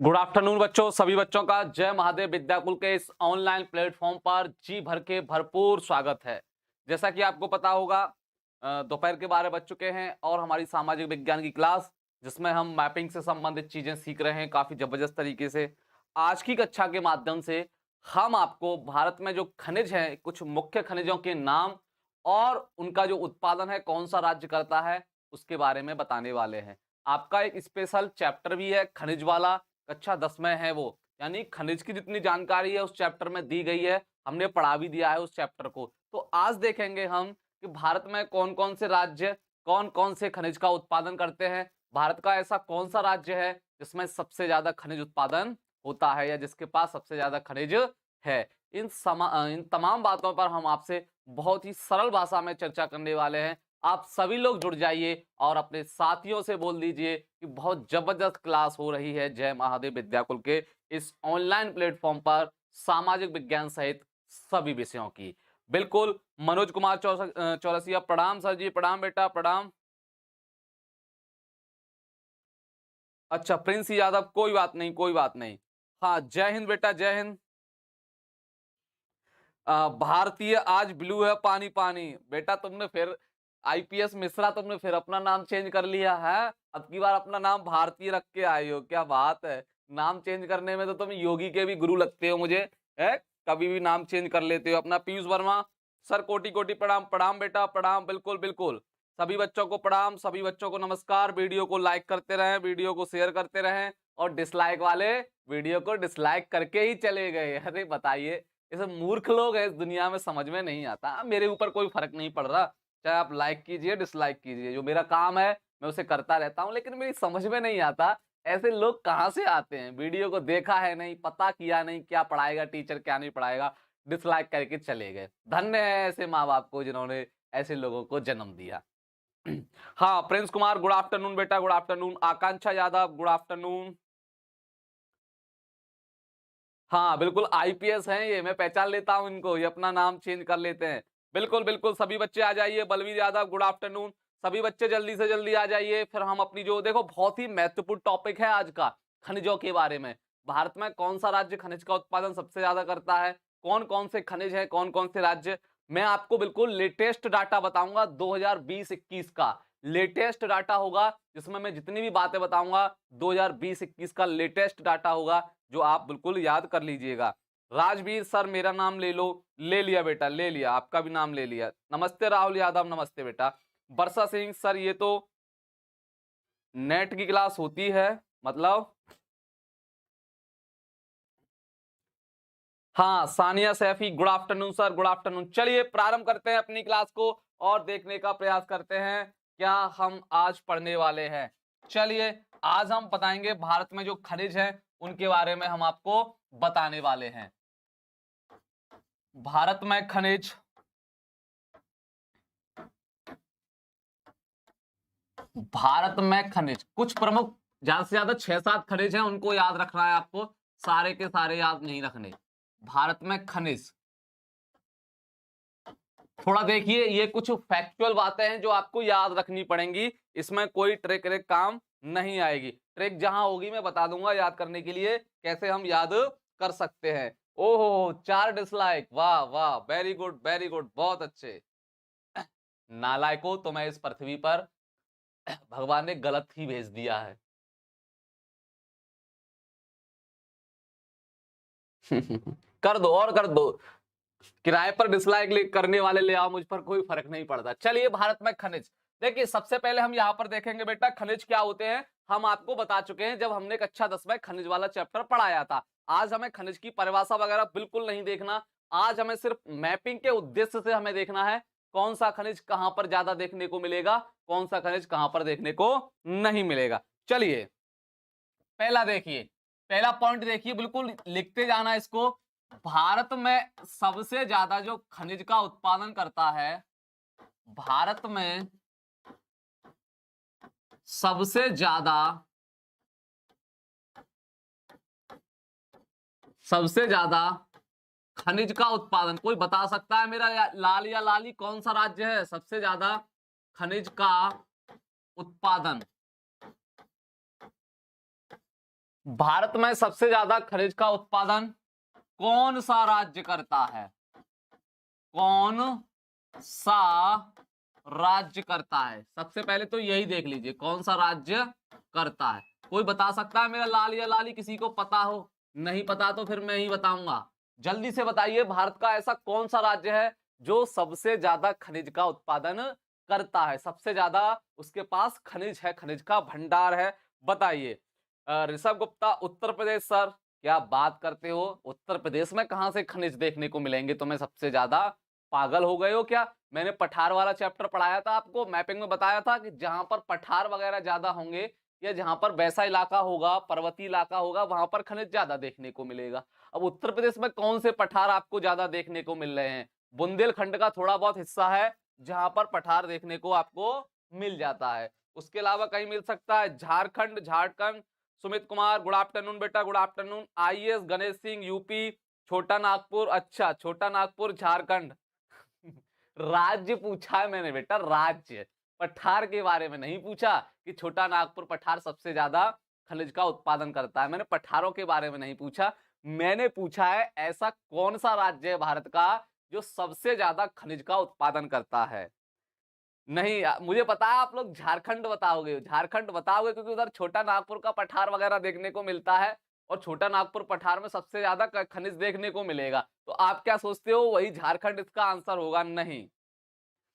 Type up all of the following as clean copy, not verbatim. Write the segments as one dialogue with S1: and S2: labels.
S1: Good afternoon बच्चों, सभी बच्चों का जय महादेव विद्याकुल के इस ऑनलाइन प्लेटफॉर्म पर जी भर के भरपूर स्वागत है। जैसा कि आपको पता होगा, दोपहर के 12 बज चुके हैं और हमारी सामाजिक विज्ञान की क्लास जिसमें हम मैपिंग से संबंधित चीजें सीख रहे हैं काफी जबरदस्त तरीके से। आज की कक्षा के माध्यम से हम आपको भारत में जो खनिज हैं, कुछ मुख्य खनिजों के नाम और उनका जो उत्पादन है कौन सा राज्य करता है उसके बारे में बताने वाले हैं। आपका एक स्पेशल चैप्टर भी है खनिज वाला, कक्षा 10 में है वो, यानी खनिज की जितनी जानकारी है उस चैप्टर में दी गई है, हमने पढ़ा भी दिया है उस चैप्टर को। तो आज देखेंगे हम कि भारत में कौन-कौन से राज्य कौन-कौन से खनिज का उत्पादन करते हैं। भारत का ऐसा कौन सा राज्य है जिसमें सबसे ज्यादा खनिज उत्पादन होता है या जिसके पास सबसे ज्यादा खनिज है। इन तमाम बातों पर हम आपसे बहुत ही सरल भाषा में चर्चा करने वाले हैं। आप सभी लोग जुड़ जाइए और अपने साथियों से बोल दीजिए कि बहुत जबरदस्त क्लास हो रही है जय महादेव विद्याकुल के इस ऑनलाइन प्लेटफॉर्म पर सामाजिक विज्ञान सहित सभी विषयों की। बिल्कुल। मनोज कुमार चौरसिया, प्रणाम सर जी, प्रणाम बेटा, प्रणाम। अच्छा, प्रिंस यादव, कोई बात नहीं, कोई बात नहीं। हाँ, जय हिंद बेटा, जय हिंद। भारतीय आज ब्लू है पानी पानी। बेटा तुमने फिर आईपीएस मिश्रा, तुमने फिर अपना नाम चेंज कर लिया है। अब की बार अपना नाम भारतीय रख के आए हो, क्या बात है। नाम चेंज करने में तो तुम योगी के भी गुरु लगते हो मुझे, है। कभी भी नाम चेंज कर लेते हो अपना। पीयूष वर्मा सर, कोटि कोटि प्रणाम, प्रणाम बेटा, प्रणाम। बिल्कुल बिल्कुल, सभी बच्चों को प्रणाम, सभी बच्चों को नमस्कार। वीडियो को लाइक करते रहें, वीडियो को शेयर करते रहें और डिसलाइक वाले वीडियो को डिसलाइक करके ही चले गए। अरे बताइए, ऐसे मूर्ख लोग हैं इस दुनिया में, समझ में नहीं आता। मेरे ऊपर कोई फर्क नहीं पड़ रहा, चाहे आप लाइक कीजिए डिसलाइक कीजिए, जो मेरा काम है मैं उसे करता रहता हूं। लेकिन मेरी समझ में नहीं आता ऐसे लोग कहां से आते हैं। वीडियो को देखा है नहीं, पता किया नहीं क्या पढ़ाएगा टीचर क्या नहीं पढ़ाएगा, डिसलाइक करके चले गए। धन्य है ऐसे माँ बाप को जिन्होंने ऐसे लोगों को जन्म दिया। हाँ, प्रिंस कुमार गुड आफ्टरनून बेटा, गुड आफ्टरनून। आकांक्षा यादव गुड आफ्टरनून। हाँ, बिल्कुल आईपीएस हैं ये, मैं पहचान लेता हूँ इनको, ये अपना नाम चेंज कर लेते हैं। बिल्कुल, बिल्कुल, सभी बच्चे आ जाइए। Balveer Yadav good afternoon. सभी बच्चे जल्दी से जल्दी आ जाइए, फिर हम अपनी जो देखो बहुत ही महत्वपूर्ण टॉपिक है आज का, खनिजों के बारे में। भारत में कौन-सा राज्य खनिज का उत्पादन सबसे ज़्यादा करता है? कौन-कौन से खनिज हैं, कौन-कौन से राज्य? मैं आपको बिल्कुल लेटेस्ट डाटा बताऊँगा 2020-21 का। लेटेस्ट डाटा होगा, जिसमें मैं जितनी भी बातें बताऊँगा 2020-21 का लेटेस्ट डाटा होगा, जो आप बिल्कुल याद कर लीजिएगा। राजवीर सर, मेरा नाम ले लो। ले लिया बेटा, ले लिया, आपका भी नाम ले लिया। नमस्ते राहुल यादव, नमस्ते बेटा। वर्षा सिंह सर, ये तो नेट की क्लास होती है, मतलब। हाँ, Sania Saifi good afternoon sir, good afternoon. चलिए प्रारंभ करते हैं अपनी क्लास को और देखने का प्रयास करते हैं क्या हम आज पढ़ने वाले हैं। चलिए, आज हम बताएंगे भारत में जो खनिज हैं उनके बारे में हम आपको बताने वाले हैं। भारत में खनिज, भारत में खनिज कुछ प्रमुख, ज्यादा से ज्यादा 6-7 खनिज हैं, उनको याद रखना है आपको, सारे के सारे याद नहीं रखने। भारत में खनिज, थोड़ा देखिए, ये कुछ फैक्चुअल बातें हैं जो आपको याद रखनी पड़ेंगी। इसमें कोई ट्रिक व्रिक काम नहीं आएगी। ट्रिक जहां होगी मैं बता दूंगा याद करने के लिए कैसे हम याद कर सकते हैं। ओहो, 4 डिसलाइक, वाह वाह, वेरी गुड वेरी गुड, बहुत अच्छे। नालायकों, तुम्हें इस पृथ्वी पर भगवान ने गलत ही भेज दिया है। कर दो और कर दो, किराए पर डिसलाइक करने वाले ले आओ, मुझ पर कोई फर्क नहीं पड़ता। चलिए, भारत में खनिज, देखिए सबसे पहले हम यहाँ पर देखेंगे बेटा खनिज क्या होते हैं। हम आपको बता चुके हैं जब हमने कक्षा 10 में खनिज वाला चैप्टर पढ़ाया था। आज हमें खनिज की परिभाषा वगैरह बिल्कुल नहीं देखना। आज हमें सिर्फ मैपिंग के उद्देश्य से हमें देखना है कौन सा खनिज कहां पर ज्यादा देखने को मिलेगा, कौन सा खनिज कहां पर देखने को नहीं मिलेगा। चलिए, पहला देखिए, पहला पॉइंट देखिए, बिल्कुल लिखते जाना इसको। भारत में सबसे ज्यादा जो खनिज का उत्पादन करता है, भारत में सबसे ज्यादा, सबसे ज्यादा खनिज का उत्पादन कोई बता सकता है मेरा लाल या लाली, कौन सा राज्य है सबसे ज्यादा खनिज का उत्पादन? भारत में सबसे ज्यादा खनिज का उत्पादन कौन सा राज्य करता है? कौन सा राज्य करता है? सबसे पहले तो यही देख लीजिए, कौन सा राज्य करता है। कोई बता सकता है मेरा लाल या लाली? किसी को पता हो? नहीं पता तो फिर मैं ही बताऊंगा। जल्दी से बताइए, भारत का ऐसा कौन सा राज्य है जो सबसे ज्यादा खनिज का उत्पादन करता है? सबसे ज्यादा उसके पास खनिज है, खनिज का भंडार है। बताइए। ऋषभ गुप्ता, उत्तर प्रदेश। सर क्या बात करते हो, उत्तर प्रदेश में कहां से खनिज देखने को मिलेंगे तुम्हें सबसे ज्यादा? पागल हो गए हो क्या? मैंने पठार वाला चैप्टर पढ़ाया था आपको, मैपिंग में बताया था कि जहां पर पठार वगैरह ज्यादा होंगे या जहां पर वैसा इलाका होगा, पर्वतीय इलाका होगा, वहां पर खनिज ज्यादा देखने को मिलेगा। अब उत्तर प्रदेश में कौन से पठार आपको ज्यादा देखने को मिल रहे हैं? बुंदेलखंड का थोड़ा बहुत हिस्सा है जहां पर पठार देखने को आपको मिल जाता है। उसके अलावा कहीं मिल सकता है झारखंड। झारखंड, सुमित कुमार, गुड आफ्टरनून बेटा, good afternoon. IAS Ganesh Singh, UP. छोटा नागपुर, अच्छा छोटा नागपुर झारखंड। राज्य पूछा है मैंने बेटा, राज्य। पठार के बारे में नहीं पूछा कि छोटा नागपुर पठार सबसे ज्यादा खनिज का उत्पादन करता है। मैंने पठारों के बारे में नहीं पूछा, मैंने पूछा है ऐसा कौन सा राज्य है भारत का जो सबसे ज्यादा खनिज का उत्पादन करता है। नहीं मुझे पता है आप लोग झारखंड बताओगे, झारखंड बताओगे क्योंकि उधर छोटा नागपुर का पठार वगैरह देखने को मिलता है और छोटा नागपुर पठार में सबसे ज्यादा खनिज देखने को मिलेगा। तो आप क्या सोचते हो वही झारखंड इसका आंसर होगा? नहीं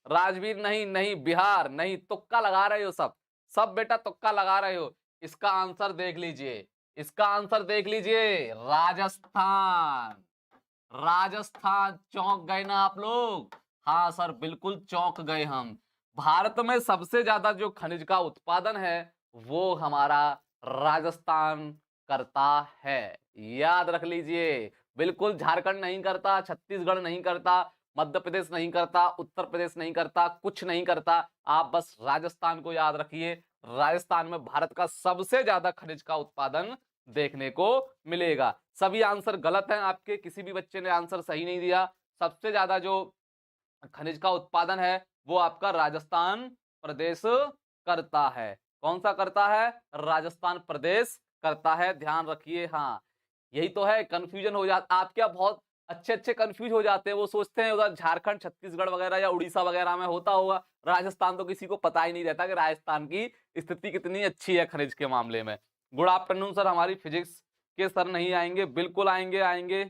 S1: राजवीर, नहीं नहीं बिहार, नहीं, तुक्का लगा रहे हो सब, सब बेटा तुक्का लगा रहे हो। इसका आंसर देख लीजिए, इसका आंसर देख लीजिए, राजस्थान। राजस्थान। चौंक गए ना आप लोग? हाँ सर बिल्कुल चौंक गए हम। भारत में सबसे ज्यादा जो खनिज का उत्पादन है वो हमारा राजस्थान करता है। याद रख लीजिए, बिल्कुल झारखंड नहीं करता, छत्तीसगढ़ नहीं करता, मध्य प्रदेश नहीं करता, उत्तर प्रदेश नहीं करता, कुछ नहीं करता। आप बस राजस्थान को याद रखिए। राजस्थान में भारत का सबसे ज्यादा खनिज का उत्पादन देखने को मिलेगा। सभी आंसर गलत हैं आपके, किसी भी बच्चे ने आंसर सही नहीं दिया। सबसे ज्यादा जो खनिज का उत्पादन है वो आपका राजस्थान प्रदेश करता है। कौन सा करता है? राजस्थान प्रदेश करता है, ध्यान रखिए। हाँ यही तो है, कंफ्यूजन हो जाता। आप क्या बहुत अच्छे अच्छे कंफ्यूज हो जाते हैं, वो सोचते हैं उधर झारखंड छत्तीसगढ़ वगैरह या उड़ीसा वगैरह में होता होगा, राजस्थान तो किसी को पता ही नहीं रहता कि राजस्थान की स्थिति कितनी अच्छी है खनिज के मामले में। गुड आफ्टरनून सर, हमारी फिजिक्स के सर नहीं आएंगे? बिल्कुल आएंगे, आएंगे।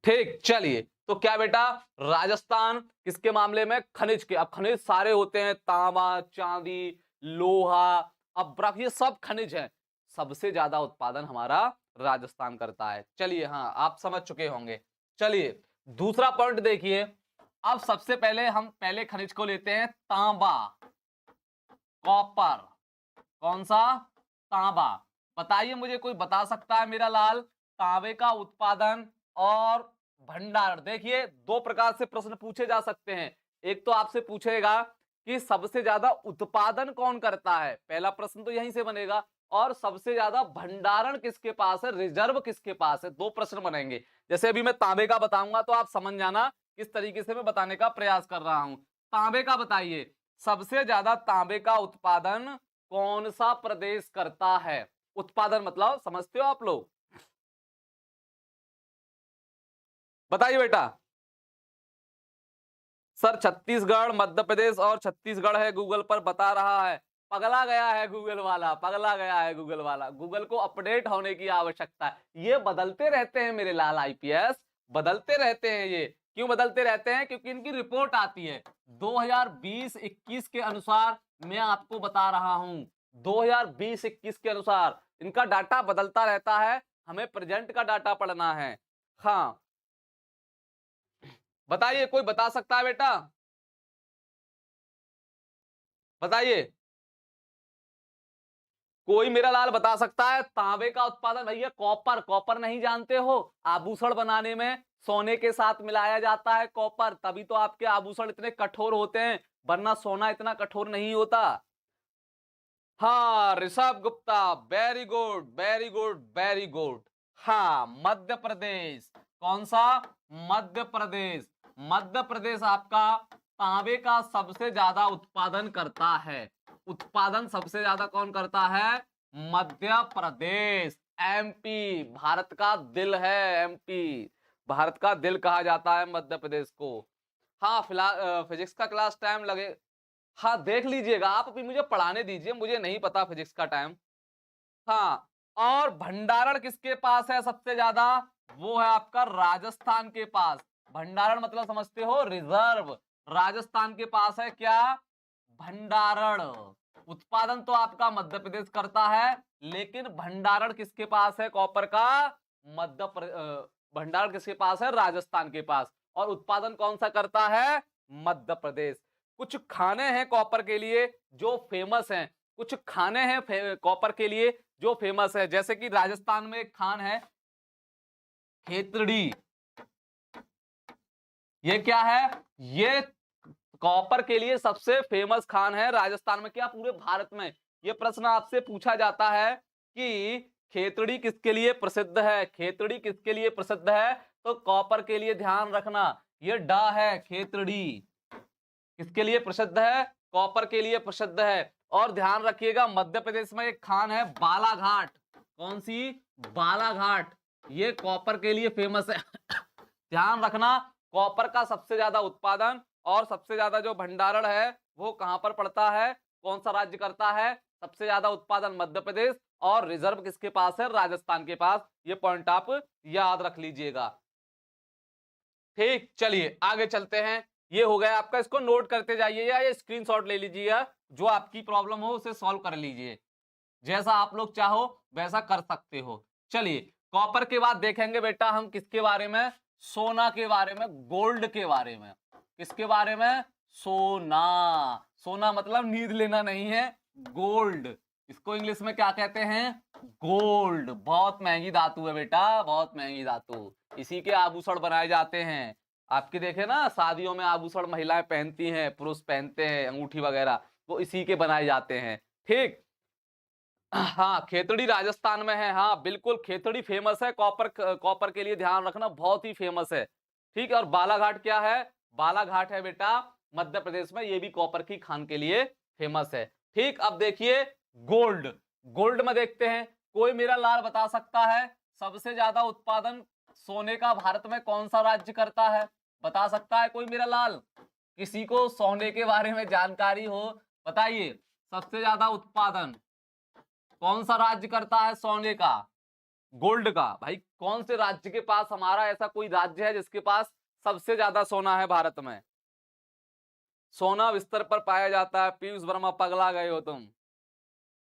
S1: ठीक, चलिए तो क्या बेटा, राजस्थान किसके मामले में? खनिज के। अब खनिज सारे होते हैं, तांबा, चांदी, लोहा, अब्रक, ये सब खनिज हैं। सबसे ज्यादा उत्पादन हमारा राजस्थान करता है। चलिए हाँ आप समझ चुके होंगे। चलिए दूसरा पॉइंट देखिए। अब सबसे पहले हम पहले खनिज को लेते हैं तांबा, कॉपर। कौन सा? तांबा। बताइए मुझे, कोई बता सकता है मेरा लाल, तांबे का उत्पादन और भंडारण? देखिए दो प्रकार से प्रश्न पूछे जा सकते हैं। एक तो आपसे पूछेगा कि सबसे ज्यादा उत्पादन कौन करता है, पहला प्रश्न तो यहीं से बनेगा। और सबसे ज्यादा भंडारण किसके पास है, रिजर्व किसके पास है, दो प्रश्न बनेंगे। जैसे अभी मैं तांबे का बताऊंगा तो आप समझ जाना किस तरीके से मैं बताने का प्रयास कर रहा हूं। तांबे का बताइए, सबसे ज्यादा तांबे का उत्पादन कौन सा प्रदेश करता है? उत्पादन मतलब समझते हो आप लोग? बताइए बेटा। सर छत्तीसगढ़, मध्य प्रदेश और छत्तीसगढ़ है, गूगल पर बता रहा है। पगला गया है गूगल वाला, पगला गया है गूगल वाला। गूगल को अपडेट होने की आवश्यकता है। ये बदलते रहते हैं मेरे लाल आईपीएस, बदलते रहते हैं ये। क्यों बदलते रहते हैं? क्योंकि इनकी रिपोर्ट आती है 2020-21 के अनुसार। मैं आपको बता रहा हूं 2020-21 के अनुसार इनका डाटा बदलता रहता है, हमें प्रेजेंट का डाटा पढ़ना है। हाँ बताइए, कोई बता सकता है बेटा? बताइए, कोई मेरा लाल बता सकता है? तांबे का उत्पादन भैया, कॉपर। कॉपर नहीं जानते हो? आभूषण बनाने में सोने के साथ मिलाया जाता है कॉपर, तभी तो आपके आभूषण इतने कठोर होते हैं, वरना सोना इतना कठोर नहीं होता। हाँ Rishabh Gupta, very good very good very good. हाँ मध्य प्रदेश। कौन सा? मध्य प्रदेश। मध्य प्रदेश आपका तांबे का सबसे ज्यादा उत्पादन करता है। उत्पादन सबसे ज्यादा कौन करता है? मध्य प्रदेश, एमपी। भारत का दिल है एमपी, भारत का दिल कहा जाता है मध्य प्रदेश को। हाँ, फिलहाल फिजिक्स का क्लास टाइम लगे, हाँ देख लीजिएगा आप, अभी मुझे पढ़ाने दीजिए, मुझे नहीं पता फिजिक्स का टाइम। हाँ, और भंडारण किसके पास है सबसे ज्यादा? वो है आपका राजस्थान के पास। भंडारण मतलब समझते हो? रिजर्व। राजस्थान के पास है क्या? भंडारण। उत्पादन तो आपका मध्य प्रदेश करता है, लेकिन भंडारण किसके पास है कॉपर का? भंडारण किसके पास है? राजस्थान के पास। और उत्पादन कौन सा करता है? मध्य प्रदेश। कुछ खाने हैं कॉपर के लिए जो फेमस हैं, कुछ खाने हैं कॉपर के लिए जो फेमस है, जैसे कि राजस्थान में एक खान है खेतड़ी। ये क्या है? ये कॉपर के लिए सबसे फेमस खान है राजस्थान में, क्या पूरे भारत में? ये प्रश्न आपसे पूछा जाता है कि खेतड़ी किसके लिए प्रसिद्ध है? खेतड़ी किसके लिए प्रसिद्ध है? तो कॉपर के लिए। ध्यान रखना, ये डा है, खेतड़ी किसके लिए प्रसिद्ध है? कॉपर के लिए प्रसिद्ध है। और ध्यान रखिएगा, मध्य प्रदेश में एक खान है बालाघाट। कौन सी? बालाघाट। ये कॉपर के लिए फेमस है। ध्यान रखना, कॉपर का सबसे ज्यादा उत्पादन और सबसे ज्यादा जो भंडारण है वो कहां पर पड़ता है? कौन सा राज्य करता है? सबसे ज्यादा उत्पादन मध्य प्रदेश, और रिजर्व किसके पास है? राजस्थान के पास। ये पॉइंट आप याद रख लीजिएगा। ठीक, चलिए आगे चलते हैं। ये हो गया आपका, इसको नोट करते जाइए या ये स्क्रीनशॉट ले लीजिए, जो आपकी प्रॉब्लम हो उसे सॉल्व कर लीजिए। जैसा आप लोग चाहो वैसा कर सकते हो। चलिए, कॉपर के बाद देखेंगे बेटा हम किसके बारे में? सोना के बारे में, गोल्ड के बारे में। किसके बारे में? सोना। सोना मतलब नींद लेना नहीं है, गोल्ड। इसको इंग्लिश में क्या कहते हैं? गोल्ड। बहुत महंगी धातु है बेटा, बहुत महंगी धातु। इसी के आभूषण बनाए जाते हैं। आपके देखे ना, शादियों में आभूषण महिलाएं पहनती हैं, पुरुष पहनते हैं, अंगूठी वगैरह, वो इसी के बनाए जाते हैं। ठीक। हाँ, खेतड़ी राजस्थान में है। हाँ बिल्कुल, खेतड़ी फेमस है कॉपर, कॉपर के लिए। ध्यान रखना, बहुत ही फेमस है। ठीक है। और बालाघाट क्या है? बालाघाट है बेटा मध्य प्रदेश में, ये भी कॉपर की खान के लिए फेमस है। ठीक। अब देखिए गोल्ड। गोल्ड में देखते हैं, कोई मेरा लाल बता सकता है सबसे ज्यादा उत्पादन सोने का भारत में कौन सा राज्य करता है? बता सकता है कोई मेरा लाल? किसी को सोने के बारे में जानकारी हो बताइए। सबसे ज्यादा उत्पादन कौन सा राज्य करता है सोने का, गोल्ड का? भाई कौन से राज्य के पास, हमारा ऐसा कोई राज्य है जिसके पास सबसे ज्यादा सोना है भारत में? सोना बिस्तर पर पाया जाता है। पीयूष वर्मा, पगला गए हो तुम।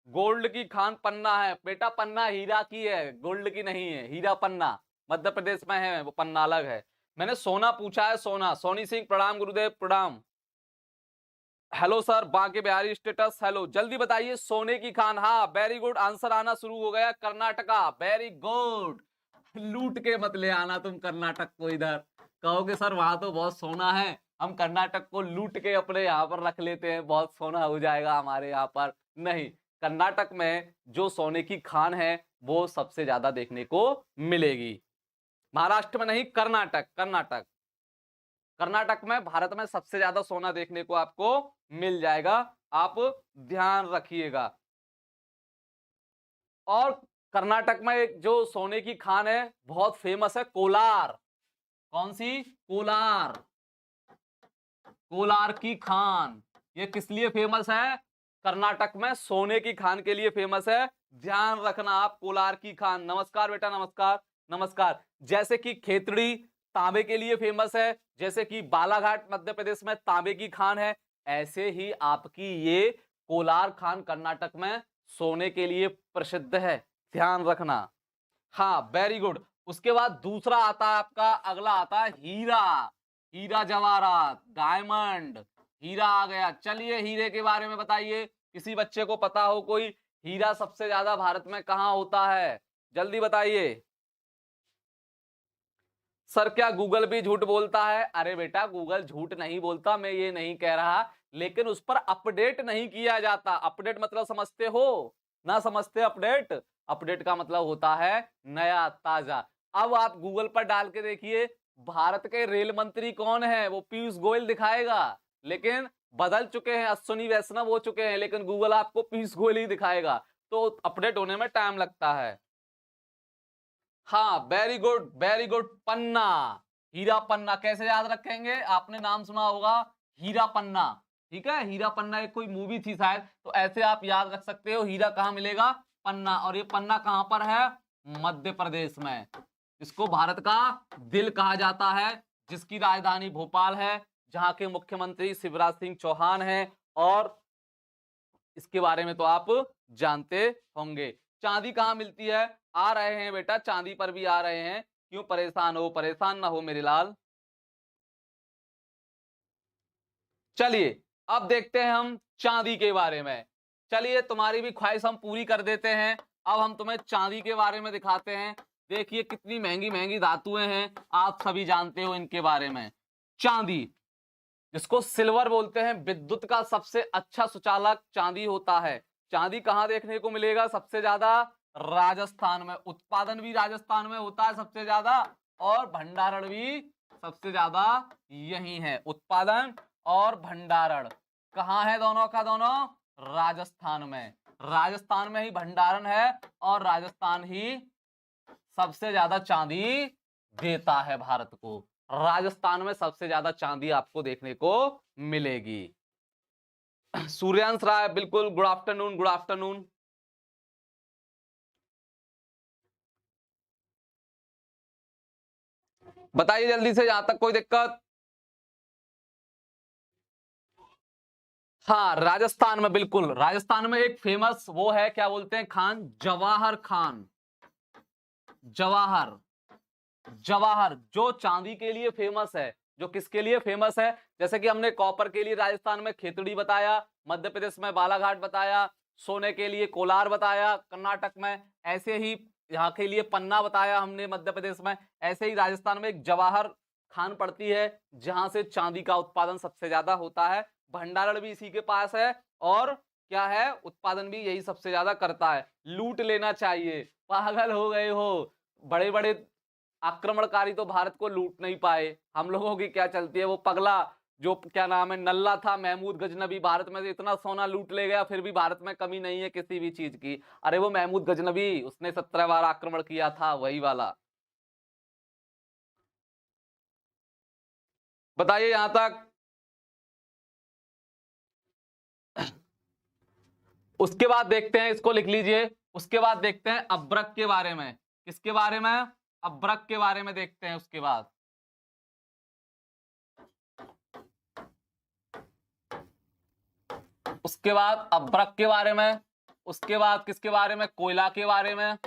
S1: गोल्ड की खान पन्ना है बेटा। पन्ना हीरा की है, गोल्ड की नहीं है। हीरा पन्ना मध्य प्रदेश में है, वो पन्ना अलग है। मैंने सोना पूछा है, सोना। सोनी सिंह प्रणाम, गुरुदेव प्रणाम। Hello sir, Banke Bihari status. Hello, जल्दी बताइए सोने की खान। हाँ वेरी गुड, आंसर आना शुरू हो गया। Karnataka, very good. लूट के मत ले आना तुम कर्नाटक को इधर, कहोगे सर वहां तो बहुत सोना है, हम कर्नाटक को लूट के अपने यहाँ पर रख लेते हैं, बहुत सोना हो जाएगा हमारे यहाँ पर। नहीं, कर्नाटक में जो सोने की खान है वो सबसे ज्यादा देखने को मिलेगी। महाराष्ट्र में नहीं, कर्नाटक। कर्नाटक, कर्नाटक में भारत में सबसे ज्यादा सोना देखने को आपको मिल जाएगा। आप ध्यान रखिएगा। और कर्नाटक में एक जो सोने की खान है बहुत फेमस है, कोलार। कौन सी? कोलार। कोलार की खान। ये किस लिए फेमस है? कर्नाटक में सोने की खान के लिए फेमस है। ध्यान रखना आप, कोलार की खान। नमस्कार बेटा, नमस्कार नमस्कार। जैसे कि खेतड़ी तांबे के लिए फेमस है, जैसे कि बालाघाट मध्य प्रदेश में तांबे की खान है, ऐसे ही आपकी ये कोलार खान कर्नाटक में सोने के लिए प्रसिद्ध है। ध्यान रखना। हाँ वेरी गुड। उसके बाद दूसरा आता है आपका, अगला आता है हीरा। हीरा जवाहरात, डायमंड, हीरा आ गया। चलिए हीरे के बारे में बताइए, किसी बच्चे को पता हो कोई, हीरा सबसे ज्यादा भारत में कहां होता है? जल्दी बताइए। सर क्या गूगल भी झूठ बोलता है? अरे बेटा गूगल झूठ नहीं बोलता, मैं ये नहीं कह रहा, लेकिन उस पर अपडेट नहीं किया जाता। अपडेट मतलब समझते हो? ना समझते अपडेट? अपडेट का मतलब होता है नया, ताजा। अब आप गूगल पर डाल के देखिए भारत के रेल मंत्री कौन है, वो पीयूष गोयल दिखाएगा, लेकिन बदल चुके हैं, अश्विनी वैष्णव हो चुके हैं, लेकिन गूगल आपको पीयूष गोयल ही दिखाएगा, तो अपडेट होने में टाइम लगता है। हाँ, वेरी गुड, पन्ना। हीरा पन्ना कैसे याद रखेंगे? आपने नाम सुना होगा हीरा पन्ना, ठीक है? हीरा पन्ना एक कोई मूवी थी शायद, तो ऐसे आप याद रख सकते हो। हीरा कहाँ मिलेगा? पन्ना। और ये पन्ना कहां पर है? मध्य प्रदेश में। इसको भारत का दिल कहा जाता है, जिसकी राजधानी भोपाल है, जहां के मुख्यमंत्री शिवराज सिंह चौहान हैं, और इसके बारे में तो आप जानते होंगे। चांदी कहाँ मिलती है? आ रहे हैं बेटा, चांदी पर भी आ रहे हैं। क्यों परेशान हो? परेशान ना हो मेरे लाल। चलिए, अब देखते हैं हम चांदी के बारे में। चलिए, तुम्हारी भी ख्वाहिश हम पूरी कर देते हैं। अब हम तुम्हें चांदी के बारे में दिखाते हैं। देखिए कितनी महंगी महंगी धातुएं हैं, आप सभी जानते हो इनके बारे में। चांदी, जिसको सिल्वर बोलते हैं, विद्युत का सबसे अच्छा सुचालक चांदी होता है। चांदी कहां देखने को मिलेगा सबसे ज्यादा? राजस्थान में। उत्पादन भी राजस्थान में होता है सबसे ज्यादा, और भंडारण भी सबसे ज्यादा यही है। उत्पादन और भंडारण कहां है? दोनों का दोनों राजस्थान में। राजस्थान में ही भंडारण है, और राजस्थान ही सबसे ज्यादा चांदी देता है भारत को। राजस्थान में सबसे ज्यादा चांदी आपको देखने को मिलेगी। सूर्यांश राय, बिल्कुल, गुड आफ्टरनून, गुड आफ्टरनून। बताइए जल्दी से, जहां तक कोई दिक्कत। हाँ, राजस्थान में, बिल्कुल, राजस्थान में एक फेमस वो है, क्या बोलते हैं, खान, जवाहर खान। जवाहर, जवाहर जो चांदी के लिए फेमस है। जो किसके लिए फेमस है? जैसे कि हमने कॉपर के लिए राजस्थान में खेतड़ी बताया, मध्य प्रदेश में बालाघाट बताया, सोने के लिए कोलार बताया कर्नाटक में, ऐसे ही यहाँ के लिए पन्ना बताया हमने मध्य प्रदेश में। ऐसे ही राजस्थान में एक जवाहर खान पड़ती है, जहां से चांदी का उत्पादन सबसे ज्यादा होता है। भंडारण भी इसी के पास है, और क्या है, उत्पादन भी यही सबसे ज्यादा करता है। लूट लेना चाहिए, पागल हो गए हो? बड़े बड़े आक्रमणकारी तो भारत को लूट नहीं पाए। हम लोगों की क्या चलती है, वो पगला जो क्या नाम है, नल्ला था, महमूद गजनबी, भारत में से इतना सोना लूट ले गया, फिर भी भारत में कमी नहीं है किसी भी चीज की। अरे वो महमूद गजनबी, उसने 17 बार आक्रमण किया था, वही वाला। बताइए यहां तक। उसके बाद देखते हैं, इसको लिख लीजिए। उसके बाद देखते हैं अब्रक के बारे में। किसके बारे में? अब्रक के बारे में देखते हैं उसके बाद। उसके बाद अब्रक के बारे में। उसके बाद किसके बारे में? कोयला के बारे में।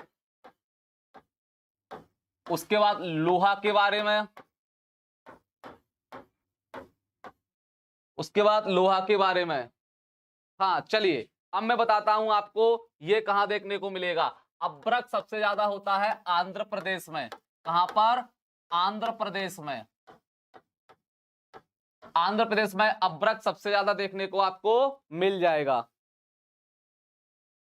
S1: उसके बाद लोहा के बारे में। उसके बाद लोहा के बारे में। हाँ, चलिए, अब मैं बताता हूं आपको ये कहां देखने को मिलेगा। अब्रक सबसे ज्यादा होता है आंध्र प्रदेश में। कहां पर? आंध्र प्रदेश में। आंध्र प्रदेश में अब्रक सबसे ज्यादा देखने को आपको मिल जाएगा।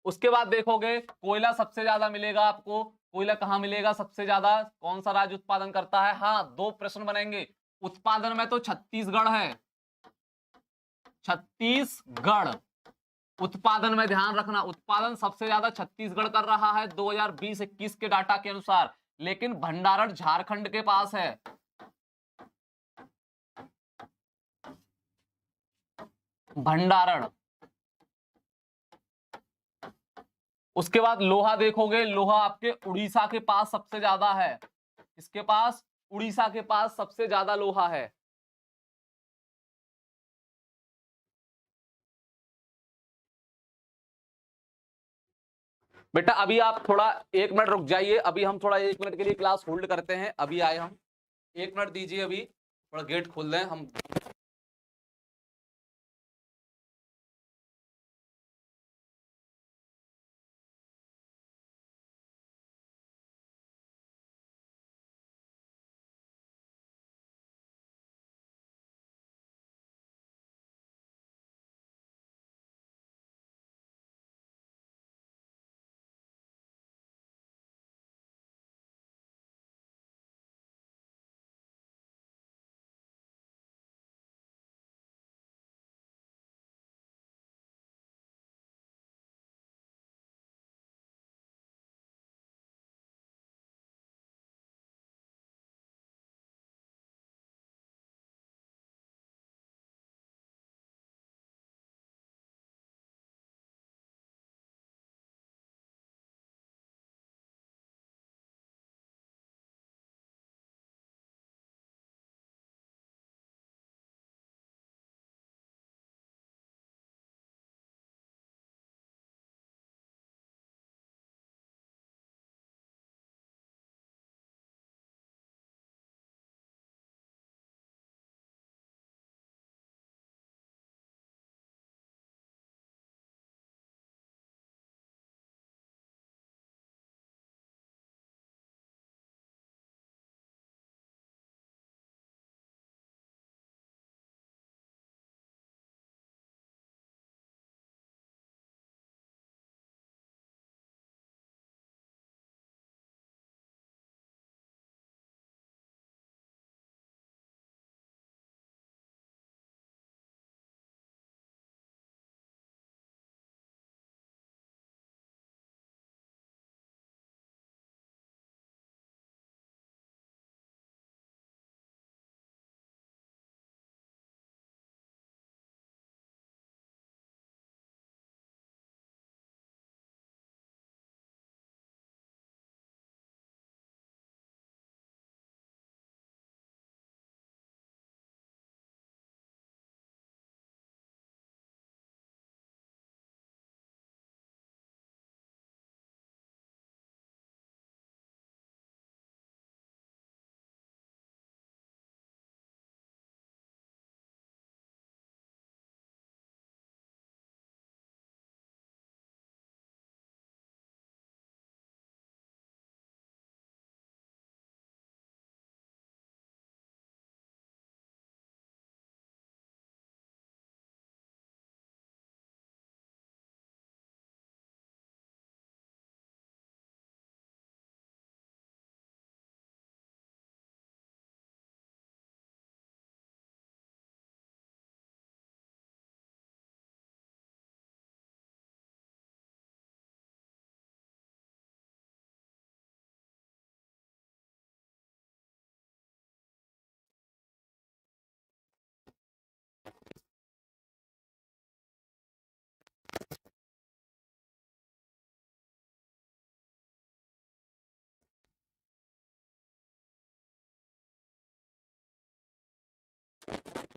S1: उसके बाद देखोगे कोयला सबसे ज्यादा मिलेगा आपको। कोयला कहां मिलेगा सबसे ज्यादा? कौन सा राज्य उत्पादन करता है? हाँ, दो प्रश्न बनेंगे। उत्पादन में तो छत्तीसगढ़ है, छत्तीसगढ़। उत्पादन में ध्यान रखना, उत्पादन सबसे ज्यादा छत्तीसगढ़ कर रहा है 2020-21 के डाटा के अनुसार, लेकिन भंडारण झारखंड के पास है। भंडारण। उसके बाद लोहा देखोगे, लोहा आपके उड़ीसा के पास सबसे ज्यादा है। इसके पास, उड़ीसा के पास सबसे ज्यादा लोहा है। बेटा अभी आप थोड़ा 1 मिनट रुक जाइए, अभी हम थोड़ा 1 मिनट के लिए क्लास होल्ड करते हैं, अभी आए हम। 1 मिनट दीजिए, अभी थोड़ा गेट खोल दें हम।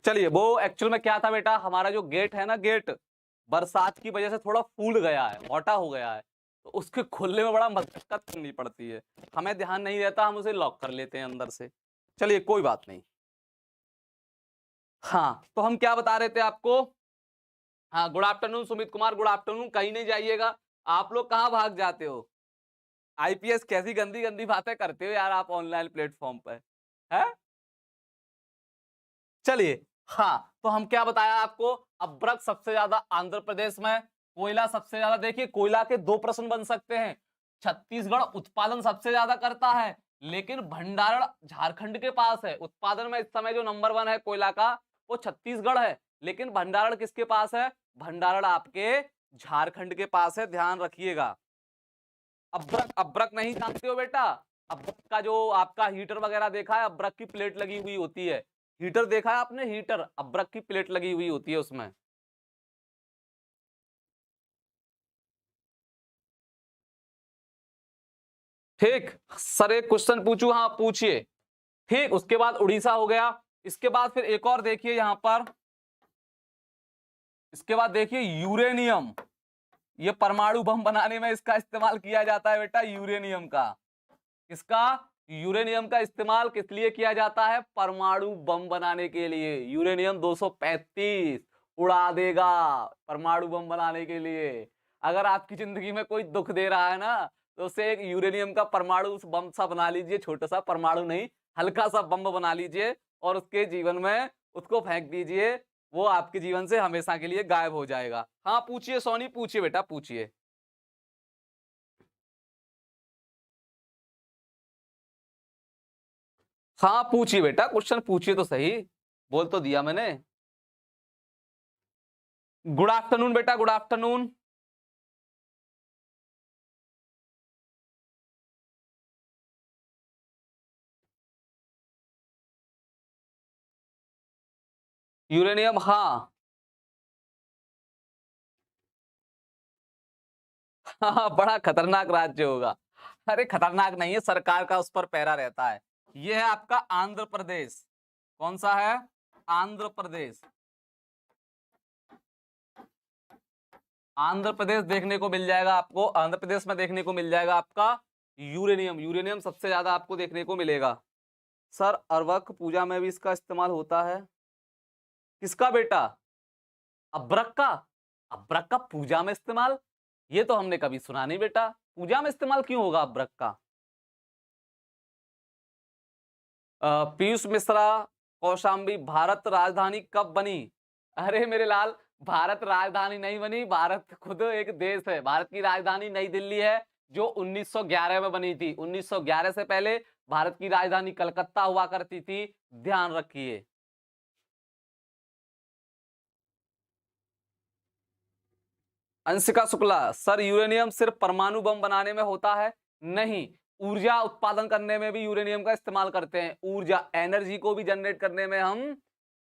S1: चलिए, वो एक्चुअल में क्या था बेटा, हमारा जो गेट है ना, गेट बरसात की वजह से थोड़ा फूल गया है, मोटा हो गया है, तो उसके खोलने में बड़ा मशक्कत करनी पड़ती है। हमें ध्यान नहीं रहता, हम उसे लॉक कर लेते हैं अंदर से। चलिए कोई बात नहीं। हाँ, तो हम क्या बता रहे थे आपको। हाँ, good afternoon Sumit Kumar, good afternoon. कहीं नहीं जाइएगा, आप लोग कहाँ भाग जाते हो। आईपीएस कैसी गंदी गंदी बातें करते हो यार आप ऑनलाइन प्लेटफॉर्म पर, है। चलिए, हाँ, तो हम क्या बताया आपको, अभ्रक सबसे ज्यादा आंध्र प्रदेश में, कोयला सबसे ज्यादा, देखिए कोयला के दो प्रश्न बन सकते हैं। छत्तीसगढ़ उत्पादन सबसे ज्यादा करता है, लेकिन भंडारण झारखंड के पास है। उत्पादन में इस समय जो नंबर 1 है कोयला का, वो छत्तीसगढ़ है, लेकिन भंडारण किसके पास है, भंडारण आपके झारखंड के पास है, ध्यान रखिएगा। अभ्रक, अभ्रक नहीं जानते हो बेटा। अभ्रक का जो आपका हीटर वगैरह देखा है, अभ्रक की प्लेट लगी हुई होती है। हीटर देखा है आपने, हीटर, अभ्रक की प्लेट लगी हुई होती है उसमें। ठीक, सर एक क्वेश्चन पूछू, हाँ पूछिए। ठीक, उसके बाद उड़ीसा हो गया। इसके बाद फिर एक और देखिए यहां पर, इसके बाद देखिए यूरेनियम। ये परमाणु बम बनाने में इसका इस्तेमाल किया जाता है बेटा, यूरेनियम का। इसका, यूरेनियम का इस्तेमाल किस लिए किया जाता है, परमाणु बम बनाने के लिए। यूरेनियम 235 उड़ा देगा परमाणु बम बनाने के लिए। अगर आपकी जिंदगी में कोई दुख दे रहा है ना, तो उसे एक यूरेनियम का परमाणु बम सा बना लीजिए, छोटा सा, परमाणु नहीं, हल्का सा बम बना लीजिए, और उसके जीवन में उसको फेंक दीजिए। वो आपके जीवन से हमेशा के लिए गायब हो जाएगा। हाँ पूछिए सोनी, पूछिए बेटा, पूछिए। हाँ पूछिए बेटा, क्वेश्चन पूछिए तो सही, बोल तो दिया मैंने। गुड आफ्टरनून बेटा, गुड आफ्टरनून। यूरेनियम, हाँ। हाँ, बड़ा खतरनाक राज्य होगा। अरे खतरनाक नहीं है, सरकार का उस पर पहरा रहता है। ये है आपका आंध्र प्रदेश। कौन सा है, आंध्र प्रदेश। आंध्र प्रदेश देखने को मिल जाएगा आपको, आंध्र प्रदेश में देखने को मिल जाएगा आपका यूरेनियम। यूरेनियम सबसे ज्यादा आपको देखने को मिलेगा। सर अर्वक पूजा में भी इसका इस्तेमाल होता है। किसका बेटा, अब्रक का। अब्रक का पूजा में इस्तेमाल, ये तो हमने कभी सुना नहीं बेटा। पूजा में इस्तेमाल क्यों होगा अब्रक का। पीयूष मिश्रा, कौशाम्बी, भारत राजधानी कब बनी। अरे मेरे लाल, भारत राजधानी नहीं बनी, भारत खुद एक देश है। भारत की राजधानी नई दिल्ली है, जो 1911 में बनी थी। 1911 से पहले भारत की राजधानी कलकत्ता हुआ करती थी, ध्यान रखिए। अंशिका शुक्ला, सर यूरेनियम सिर्फ परमाणु बम बनाने में होता है, नहीं, ऊर्जा उत्पादन करने में भी यूरेनियम का इस्तेमाल करते हैं। ऊर्जा, एनर्जी को भी जनरेट करने में हम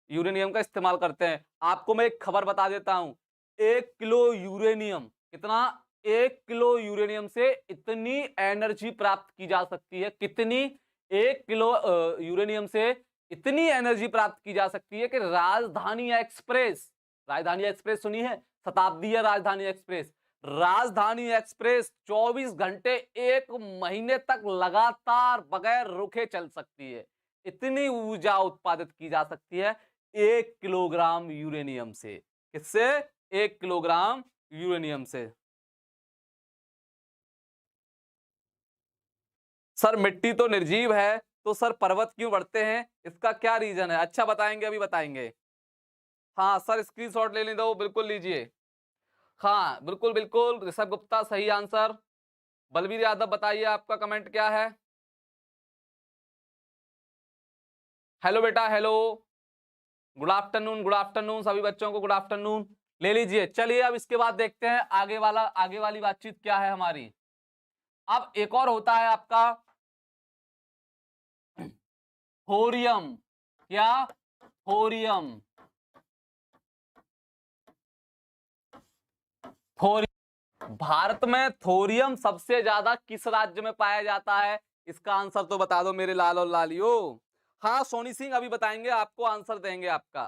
S1: यूरेनियम का इस्तेमाल करते हैं। आपको मैं एक खबर बता देता हूं, 1 किलो यूरेनियम, कितना, 1 किलो यूरेनियम से इतनी एनर्जी प्राप्त की जा सकती है। कितनी, 1 किलो यूरेनियम से इतनी एनर्जी प्राप्त की जा सकती है कि राजधानी एक्सप्रेस, राजधानी एक्सप्रेस सुनी है, शताब्दी है राजधानी एक्सप्रेस, राजधानी एक्सप्रेस 24 घंटे, 1 महीने तक लगातार बगैर रुके चल सकती है। इतनी ऊर्जा उत्पादित की जा सकती है 1 किलोग्राम यूरेनियम से। किससे, 1 किलोग्राम यूरेनियम से। सर मिट्टी तो निर्जीव है, तो सर पर्वत क्यों बढ़ते हैं, इसका क्या रीजन है। अच्छा बताएंगे, अभी बताएंगे। हाँ सर स्क्रीनशॉट ले लें दो, बिल्कुल लीजिए। हाँ बिल्कुल बिल्कुल, ऋषभ गुप्ता सही आंसर। बलवीर यादव बताइए आपका कमेंट क्या है। हेलो बेटा, हेलो, गुड आफ्टरनून सभी बच्चों को, गुड आफ्टरनून। ले लीजिए। चलिए अब इसके बाद देखते हैं आगे वाला, आगे वाली बातचीत क्या है हमारी। अब एक और होता है आपका थोरियम। क्या, थोरियम। थोरियम, भारत में थोरियम सबसे ज्यादा किस राज्य में पाया जाता है, इसका आंसर तो बता दो मेरे लाल और लालियो। हाँ सोनी सिंह अभी बताएंगे, आपको आंसर देंगे आपका।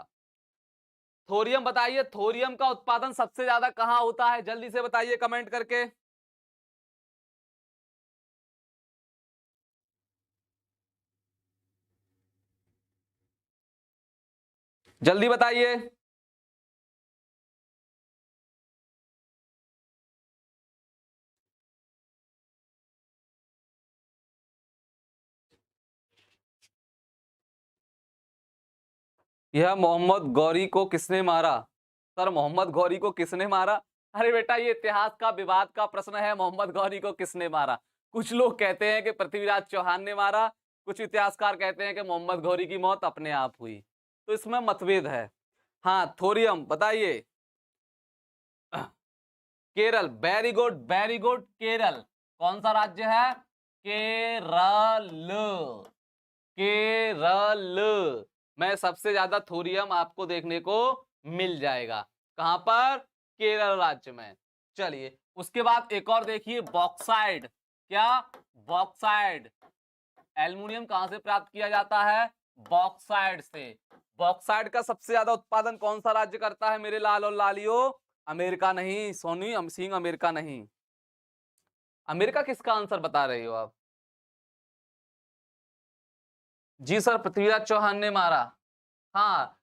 S1: थोरियम बताइए, थोरियम का उत्पादन सबसे ज्यादा कहाँ होता है, जल्दी से बताइए कमेंट करके। जल्दी बताइए। यह मोहम्मद गौरी को किसने मारा? सर मोहम्मद गौरी को किसने मारा? अरे बेटा ये इतिहास का विवाद का प्रश्न है, मोहम्मद गौरी को किसने मारा। कुछ लोग कहते हैं कि पृथ्वीराज चौहान ने मारा, कुछ इतिहासकार कहते हैं कि मोहम्मद गौरी की मौत अपने आप हुई, तो इसमें मतभेद है। हाँ थोरियम बताइए। Kerala, very good very good. Kerala कौन सा राज्य है? केरल, केरल में सबसे ज्यादा थोरियम आपको देखने को मिल जाएगा। कहां पर? केरल राज्य में। चलिए उसके बाद एक और देखिए, बॉक्साइड। क्या? बॉक्साइड। एल्युमिनियम कहां से प्राप्त किया जाता है? बॉक्साइड से। बॉक्साइड का सबसे ज्यादा उत्पादन कौन सा राज्य करता है मेरे लाल और लालियो? अमेरिका नहीं सोनी सिंह, अमेरिका नहीं। अमेरिका किसका आंसर बता रही हो आप? जी सर, पृथ्वीराज चौहान ने मारा। हाँ,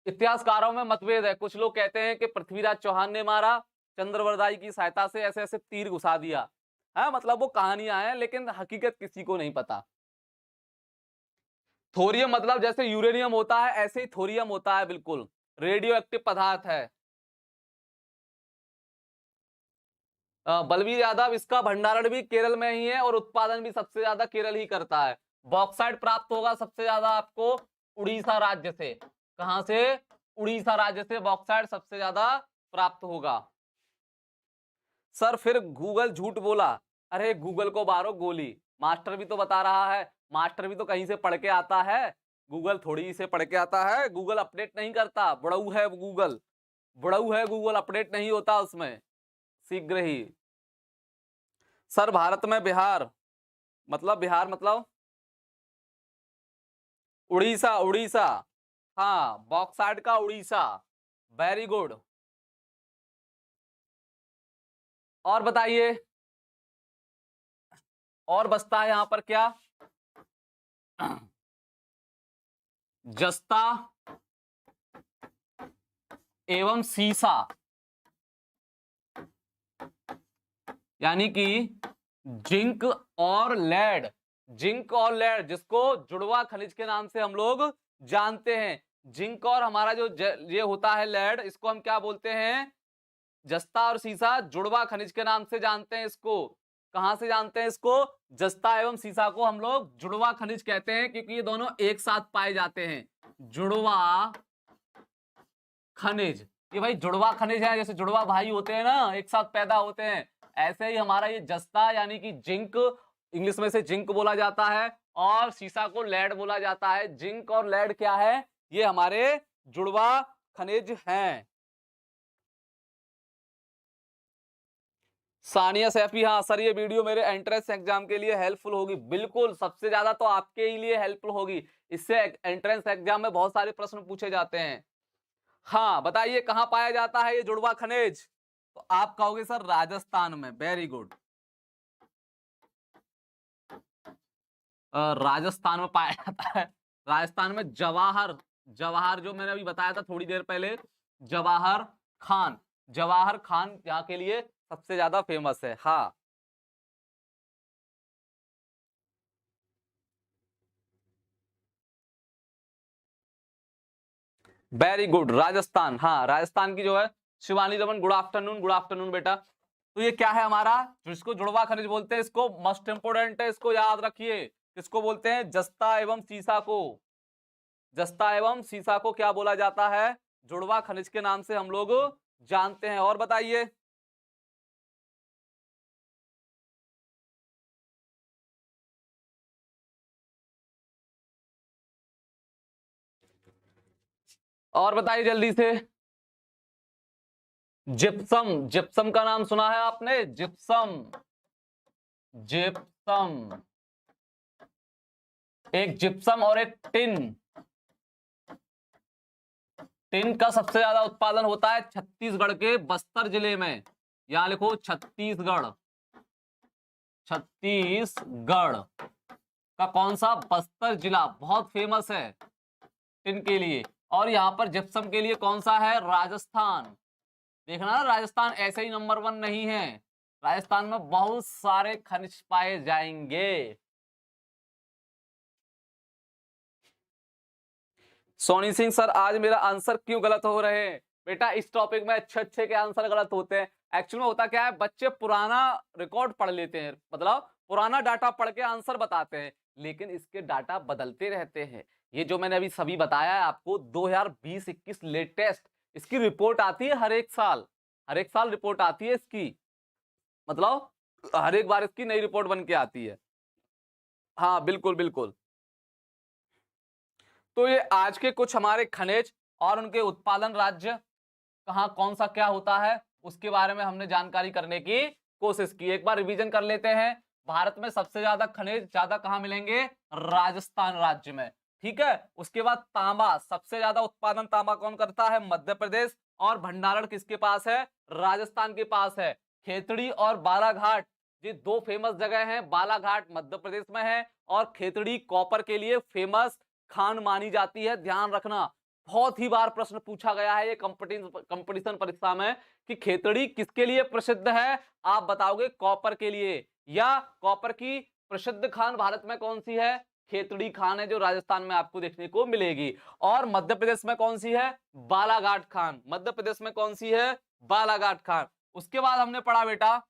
S1: इतिहासकारों में मतभेद है, कुछ लोग कहते हैं कि पृथ्वीराज चौहान ने मारा, चंद्रवरदाई की सहायता से ऐसे ऐसे तीर घुसा दिया है, मतलब वो कहानियां हैं लेकिन हकीकत किसी को नहीं पता। थोरियम मतलब जैसे यूरेनियम होता है ऐसे ही थोरियम होता है, बिल्कुल रेडियो एक्टिव पदार्थ है। बलवीर यादव, इसका भंडारण भी केरल में ही है और उत्पादन भी सबसे ज्यादा केरल ही करता है। बॉक्साइट प्राप्त होगा सबसे ज्यादा आपको उड़ीसा राज्य से। कहां से? उड़ीसा राज्य से बॉक्साइट सबसे ज्यादा प्राप्त होगा। सर फिर गूगल झूठ बोला। अरे गूगल को मारो गोली, मास्टर भी तो बता रहा है, मास्टर भी तो कहीं से पढ़ के आता है, गूगल थोड़ी से पढ़ के आता है, गूगल अपडेट नहीं करता, बुड़ऊ है गूगल, बुड़ऊ है गूगल, अपडेट नहीं होता उसमें शीघ्र ही। सर भारत में बिहार मतलब, बिहार मतलब उड़ीसा, उड़ीसा। हाँ बॉक्साइड का उड़ीसा, वेरी गुड। और बताइए, और बचता है यहां पर क्या? जस्ता एवं सीसा, यानी कि जिंक और लेड। जिंक और लेड जिसको जुड़वा खनिज के नाम से हम लोग जानते हैं। जिंक और हमारा जो ये होता है लेड, इसको हम क्या बोलते हैं? जस्ता और सीसा जुड़वा खनिज के नाम से जानते हैं इसको। कहां से जानते हैं इसको? जस्ता एवं सीसा को हम लोग जुड़वा खनिज कहते हैं क्योंकि ये दोनों एक साथ पाए जाते हैं। जुड़वा खनिज, ये भाई जुड़वा खनिज है, जैसे जुड़वा भाई होते हैं ना, एक साथ पैदा होते हैं, ऐसे ही हमारा ये जस्ता यानी कि जिंक, इंग्लिश में से जिंक बोला जाता है, और सीसा को लेड बोला जाता है। जिंक और लेड क्या है? ये हमारे जुड़वा खनिज हैं। सानिया सैफी, हाँ सर ये वीडियो मेरे एंट्रेंस एग्जाम के लिए हेल्पफुल होगी, बिल्कुल सबसे ज्यादा तो आपके ही लिए हेल्पफुल होगी, इससे एंट्रेंस एग्जाम में बहुत सारे प्रश्न पूछे जाते हैं। हाँ बताइए कहां पाया जाता है ये जुड़वा खनिज? तो आप कहोगे सर राजस्थान में, वेरी गुड। राजस्थान में पाया जाता है। राजस्थान में जवाहर, जवाहर जो मैंने अभी बताया था थोड़ी देर पहले, जवाहर खान, जवाहर खान यहाँ के लिए सबसे ज्यादा फेमस है। हाँ वेरी गुड, राजस्थान। हाँ राजस्थान की जो है Shivani Raman, good afternoon, good afternoon बेटा। तो ये क्या है हमारा, जिसको जुड़वा खनिज बोलते हैं, इसको मोस्ट इंपोर्टेंट है, इसको याद रखिए। किसको बोलते हैं? जस्ता एवं सीसा को। जस्ता एवं सीसा को क्या बोला जाता है? जुड़वा खनिज के नाम से हम लोग जानते हैं। और बताइए। और बताइए जल्दी से। जिप्सम, जिप्सम का नाम सुना है आपने? जिप्सम, जिप्सम एक जिप्सम और एक टिन। टिन का सबसे ज्यादा उत्पादन होता है छत्तीसगढ़ के बस्तर जिले में। यहां लिखो छत्तीसगढ़। छत्तीसगढ़ का कौन सा? बस्तर जिला बहुत फेमस है टिन के लिए। और यहां पर जिप्सम के लिए कौन सा है? राजस्थान। देखना ना, राजस्थान ऐसे ही नंबर 1 नहीं है, राजस्थान में बहुत सारे खनिज पाए जाएंगे। सोनी सिंह सर, आज मेरा आंसर क्यों गलत हो रहे हैं? बेटा इस टॉपिक में अच्छे अच्छे के आंसर गलत होते हैं। एक्चुअल में होता क्या है, बच्चे पुराना रिकॉर्ड पढ़ लेते हैं, मतलब पुराना डाटा पढ़ के आंसर बताते हैं, लेकिन इसके डाटा बदलते रहते हैं। ये जो मैंने अभी सभी बताया है आपको 2020-21 लेटेस्ट इसकी रिपोर्ट आती है हर एक साल रिपोर्ट आती है इसकी, मतलब हर एक बार इसकी नई रिपोर्ट बन के आती है। हाँ बिल्कुल बिल्कुल। तो ये आज के कुछ हमारे खनिज और उनके उत्पादन राज्य कहाँ कौन सा क्या होता है उसके बारे में हमने जानकारी करने की कोशिश की। एक बार रिवीजन कर लेते हैं। भारत में सबसे ज्यादा खनिज ज्यादा कहाँ मिलेंगे? राजस्थान राज्य में। ठीक है। उसके बाद तांबा, सबसे ज्यादा उत्पादन तांबा कौन करता है? मध्य प्रदेश। और भंडारण किसके पास है? राजस्थान के पास है। खेतड़ी और बालाघाट ये दो फेमस जगह हैं। बालाघाट मध्य प्रदेश में है और खेतड़ी कॉपर के लिए फेमस खान मानी जाती है। ध्यान रखना, बहुत ही बार प्रश्न पूछा गया है ये कंपटीशन परीक्षा में कि खेतड़ी किसके लिए प्रसिद्ध है? आप बताओगे कॉपर के लिए। या कॉपर की प्रसिद्ध खान भारत में कौन सी है? खेतड़ी खान है, जो राजस्थान में आपको देखने को मिलेगी। और मध्य प्रदेश में कौन सी है? बालाघाट खान। मध्य प्रदेश में कौन सी है? बालाघाट खान। उसके बाद हमने पढ़ा बेटा,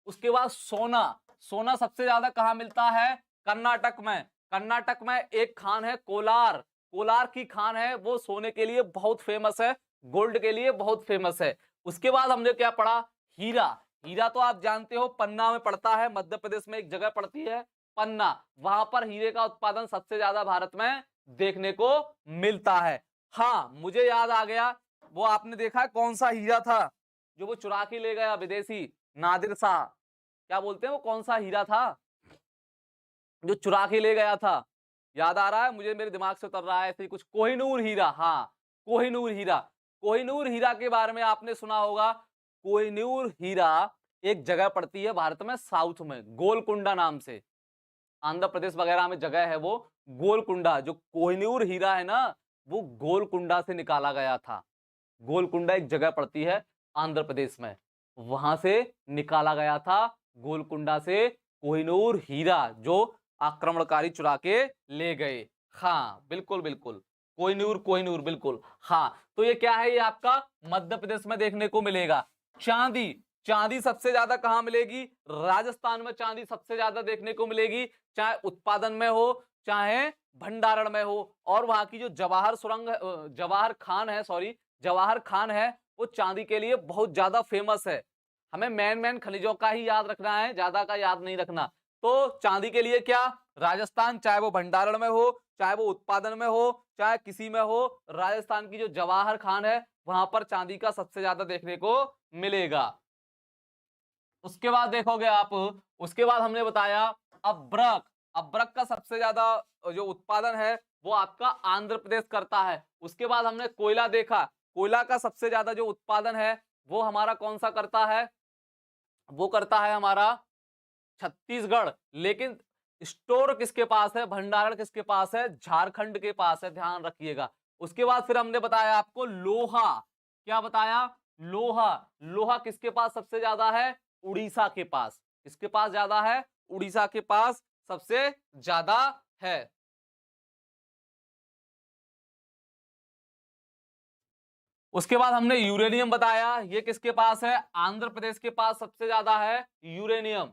S1: उसके बाद सोना। सोना सबसे ज्यादा कहां मिलता है? कर्नाटक में। कर्नाटक में एक खान है कोलार। कोलार की खान है, वो सोने के लिए बहुत फेमस है, गोल्ड के लिए बहुत फेमस है। उसके बाद हमने क्या पढ़ा? हीरा। हीरा तो आप जानते हो पन्ना में पड़ता है, मध्य प्रदेश में एक जगह पड़ती है पन्ना, वहां पर हीरे का उत्पादन सबसे ज्यादा भारत में देखने को मिलता है। हाँ मुझे याद आ गया, वो आपने देखा कौन सा हीरा था जो वो चुरा के ले गया विदेशी नादिर शाह? क्या बोलते हैं वो, कौन सा हीरा था जो चुरा के ले गया था? याद आ रहा है मुझे, मेरे दिमाग से उतर रहा है ऐसे ही कुछ, कोहिनूर हीरा। हाँ कोहिनूर हीरा। कोहिनूर हीरा के बारे में आपने सुना होगा। कोहिनूर हीरा एक जगह पड़ती है भारत में साउथ में, गोलकुंडा नाम से। आंध्र प्रदेश वगैरह में जगह है वो गोलकुंडा। जो कोहिनूर हीरा है ना, वो गोलकुंडा से निकाला गया था। गोलकुंडा एक जगह पड़ती है आंध्र प्रदेश में, वहां से निकाला गया था गोलकुंडा से कोहिनूर हीरा, जो आक्रमणकारी चुरा के ले गए। हाँ बिल्कुल बिल्कुल, कोहिनूर कोहिनूर बिल्कुल। हाँ तो ये क्या है? ये आपका मध्य प्रदेश में देखने को मिलेगा। चांदी, चांदी सबसे ज्यादा कहां मिलेगी? राजस्थान में चांदी सबसे ज्यादा देखने को मिलेगी, चाहे उत्पादन में हो चाहे भंडारण में हो। और वहां की जो जवाहर सुरंग, जवाहर खान है, सॉरी जवाहर खान है, वो चांदी के लिए बहुत ज्यादा फेमस है। हमें मेन खनिजों का ही याद रखना है, ज्यादा का याद नहीं रखना। तो चांदी के लिए क्या? राजस्थान, चाहे वो भंडारण में हो चाहे वो उत्पादन में हो चाहे किसी में हो, राजस्थान की जो जवाहर खान है वहां पर चांदी का सबसे ज्यादा देखने को मिलेगा। उसके बाद देखोगे आप, उसके बाद हमने बताया अब्रक। अब्रक का सबसे ज्यादा जो उत्पादन है वो आपका आंध्र प्रदेश करता है। उसके बाद हमने कोयला देखा। कोयला का सबसे ज्यादा जो उत्पादन है वो हमारा कौन सा करता है? वो करता है हमारा छत्तीसगढ़। लेकिन स्टोर किसके पास है? भंडारण किसके पास है? झारखंड के पास है, ध्यान रखिएगा। उसके बाद फिर हमने बताया आपको लोहा। क्या बताया? लोहा। लोहा किसके पास सबसे ज्यादा है? उड़ीसा के पास। किसके पास ज्यादा है? उड़ीसा के पास सबसे ज्यादा है। उसके बाद हमने यूरेनियम बताया, ये किसके पास है? आंध्र प्रदेश के पास सबसे ज्यादा है यूरेनियम।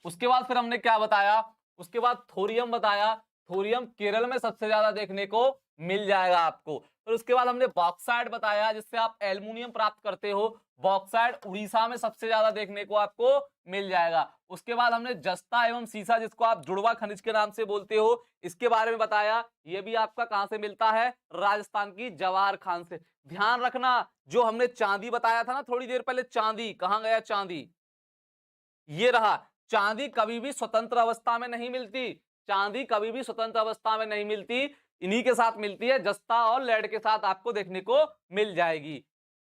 S1: उसके बाद फिर हमने क्या बताया? उसके बाद थोरियम बताया। थोरियम केरल में सबसे ज्यादा देखने को मिल जाएगा आपको। फिर उसके बाद हमने बॉक्साइट बताया, जिससे आप एल्युमिनियम प्राप्त करते हो। बॉक्साइट उड़ीसा में सबसे ज्यादा देखने को आपको मिल जाएगा। उसके बाद हमने जस्ता एवं सीसा, जिसको आप जुड़वा खनिज के नाम से बोलते हो, इसके बारे में बताया। ये भी आपका कहां से मिलता है? राजस्थान की जवाहर खान से। ध्यान रखना, जो हमने चांदी बताया था ना थोड़ी देर पहले, चांदी कहां गया? चांदी ये रहा। चांदी कभी भी स्वतंत्र अवस्था में नहीं मिलती, चांदी कभी भी स्वतंत्र अवस्था में नहीं मिलती, इन्हीं के साथ मिलती है, जस्ता और लेड के साथ आपको देखने को मिल जाएगी।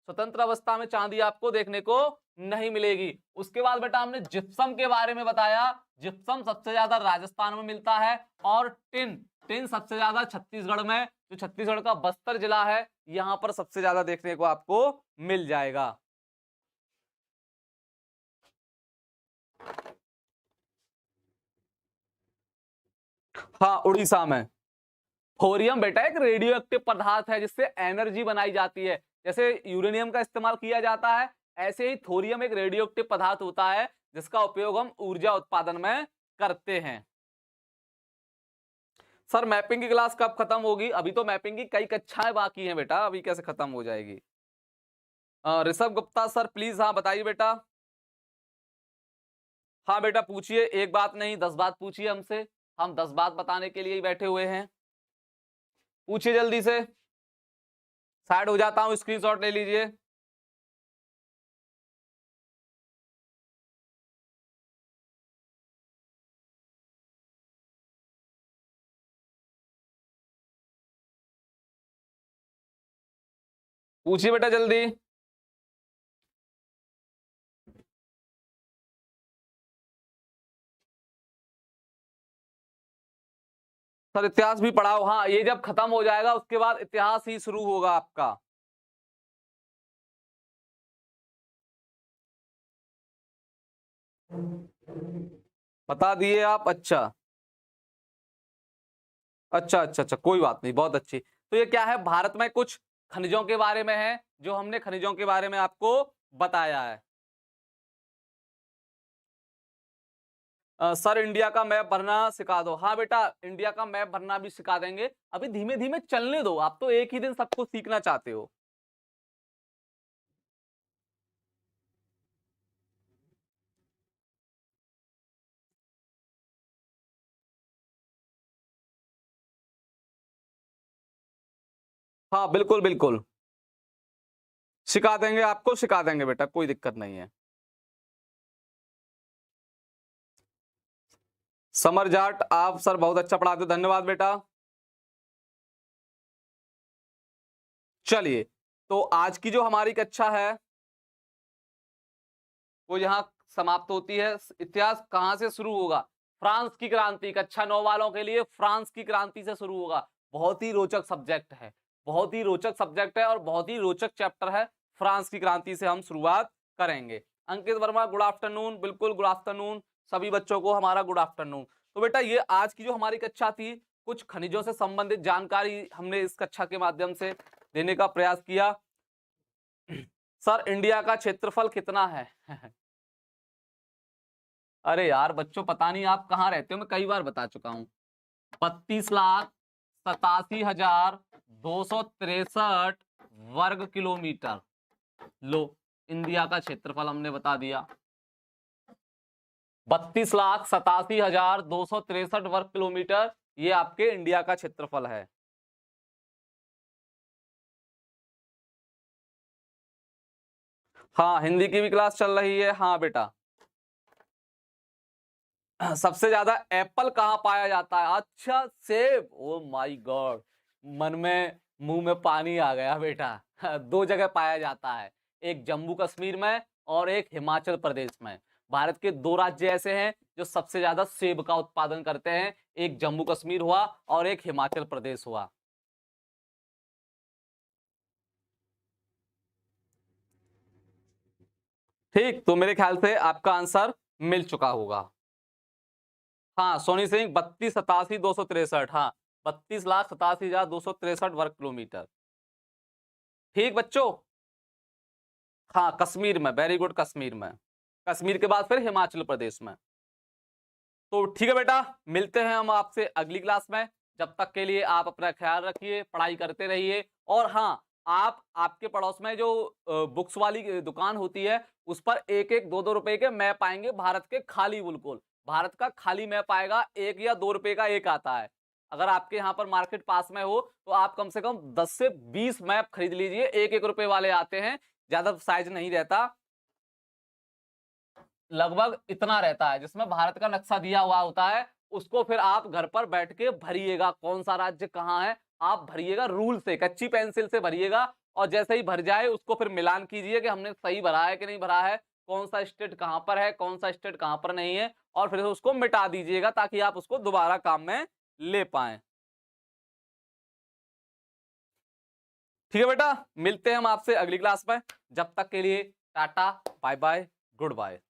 S1: स्वतंत्र अवस्था में चांदी आपको देखने को नहीं मिलेगी। उसके बाद बेटा हमने जिप्सम के बारे में बताया, जिप्सम सबसे ज्यादा राजस्थान में मिलता है, और टिन, टिन सबसे ज्यादा छत्तीसगढ़ में, जो छत्तीसगढ़ का बस्तर जिला है, यहां पर सबसे ज्यादा देखने को आपको मिल जाएगा। हाँ, उड़ीसा में। थोरियम बेटा एक रेडियो एक्टिव पदार्थ है जिससे एनर्जी बनाई जाती है। जैसे यूरेनियम का इस्तेमाल किया जाता है, ऐसे ही थोरियम एक रेडियो एक्टिव पदार्थ होता है जिसका उपयोग हम ऊर्जा उत्पादन में करते हैं। सर मैपिंग की क्लास कब खत्म होगी? अभी तो मैपिंग की कई कक्षाएं बाकी हैं बेटा, अभी कैसे खत्म हो जाएगी? ऋषभ गुप्ता सर प्लीज, हाँ बताइए बेटा। हाँ बेटा पूछिए, एक बात नहीं 10 बात पूछिए हमसे, हम 10 बात बताने के लिए ही बैठे हुए हैं। पूछिए जल्दी से, साइड हो जाता हूं, स्क्रीनशॉट ले लीजिए। पूछिए बेटा जल्दी। सर इतिहास भी पढ़ाओ, हाँ ये जब खत्म हो जाएगा उसके बाद इतिहास ही शुरू होगा आपका। बता दिए आप? अच्छा अच्छा अच्छा अच्छा, कोई बात नहीं, बहुत अच्छी। तो ये क्या है, भारत में कुछ खनिजों के बारे में है, जो हमने खनिजों के बारे में आपको बताया है। सर इंडिया का मैप भरना सिखा दो। हाँ बेटा, इंडिया का मैप भरना भी सिखा देंगे, अभी धीमे धीमे चलने दो, आप तो एक ही दिन सबको सीखना चाहते हो। हाँ बिल्कुल बिल्कुल, सिखा देंगे आपको, सिखा देंगे बेटा, कोई दिक्कत नहीं है। समर जाट आप सर बहुत अच्छा पढ़ाते हो, धन्यवाद बेटा। चलिए, तो आज की जो हमारी कक्षा है वो यहाँ समाप्त होती है। इतिहास कहाँ से शुरू होगा? फ्रांस की क्रांति, कक्षा 9 वालों के लिए फ्रांस की क्रांति से शुरू होगा। बहुत ही रोचक सब्जेक्ट है, बहुत ही रोचक सब्जेक्ट है और बहुत ही रोचक चैप्टर है। फ्रांस की क्रांति से हम शुरुआत करेंगे। अंकित वर्मा गुड आफ्टरनून, बिल्कुल गुड आफ्टरनून, सभी बच्चों को हमारा गुड आफ्टरनून। तो बेटा ये आज की जो हमारी कक्षा थी, कुछ खनिजों से संबंधित जानकारी हमने इस कक्षा के माध्यम से देने का प्रयास किया। सर इंडिया का क्षेत्रफल कितना है? अरे यार बच्चों, पता नहीं आप कहाँ रहते हो, मैं कई बार बता चुका हूँ। 32,87,263 वर्ग किलोमीटर। लो, इंडिया का क्षेत्रफल हमने बता दिया, 32,87,263 वर्ग किलोमीटर, ये आपके इंडिया का क्षेत्रफल है। हाँ हिंदी की भी क्लास चल रही है, हाँ बेटा। सबसे ज्यादा एप्पल कहाँ पाया जाता है? अच्छा सेब, ओ माय गॉड, मन में मुंह में पानी आ गया बेटा। दो जगह पाया जाता है, एक जम्मू कश्मीर में और एक हिमाचल प्रदेश में। भारत के दो राज्य ऐसे हैं जो सबसे ज्यादा सेब का उत्पादन करते हैं, एक जम्मू कश्मीर हुआ और एक हिमाचल प्रदेश हुआ। ठीक, तो मेरे ख्याल से आपका आंसर मिल चुका होगा। हाँ सोनी सिंह, 32,87,263, हाँ 32,87,263 वर्ग किलोमीटर। ठीक बच्चों, हाँ कश्मीर में, वेरी गुड, कश्मीर में, कश्मीर के बाद फिर हिमाचल प्रदेश में। तो ठीक है बेटा, मिलते हैं हम आपसे अगली क्लास में। जब तक के लिए आप अपना ख्याल रखिए, पढ़ाई करते रहिए, और हाँ आप आपके पड़ोस में जो बुक्स वाली दुकान होती है उस पर एक एक दो दो रुपए के मैप आएंगे, भारत के खाली, बिल्कुल भारत का खाली मैप आएगा, 1 या 2 रुपए का एक आता है। अगर आपके यहाँ पर मार्केट पास में हो तो आप कम से कम 10 से 20 मैप खरीद लीजिए, 1 1 रुपए वाले आते हैं, ज्यादा साइज नहीं रहता, लगभग इतना रहता है, जिसमें भारत का नक्शा दिया हुआ होता है। उसको फिर आप घर पर बैठ के भरिएगा, कौन सा राज्य कहाँ है, आप भरिएगा रूल से, कच्ची पेंसिल से भरिएगा। और जैसे ही भर जाए उसको फिर मिलान कीजिए कि हमने सही भरा है कि नहीं भरा है, कौन सा स्टेट कहाँ पर है, कौन सा स्टेट कहाँ पर नहीं है, और फिर उसको मिटा दीजिएगा ताकि आप उसको दोबारा काम में ले पाएं। ठीक है बेटा, मिलते हैं हम आपसे अगली क्लास में। जब तक के लिए tata, bye bye, good bye.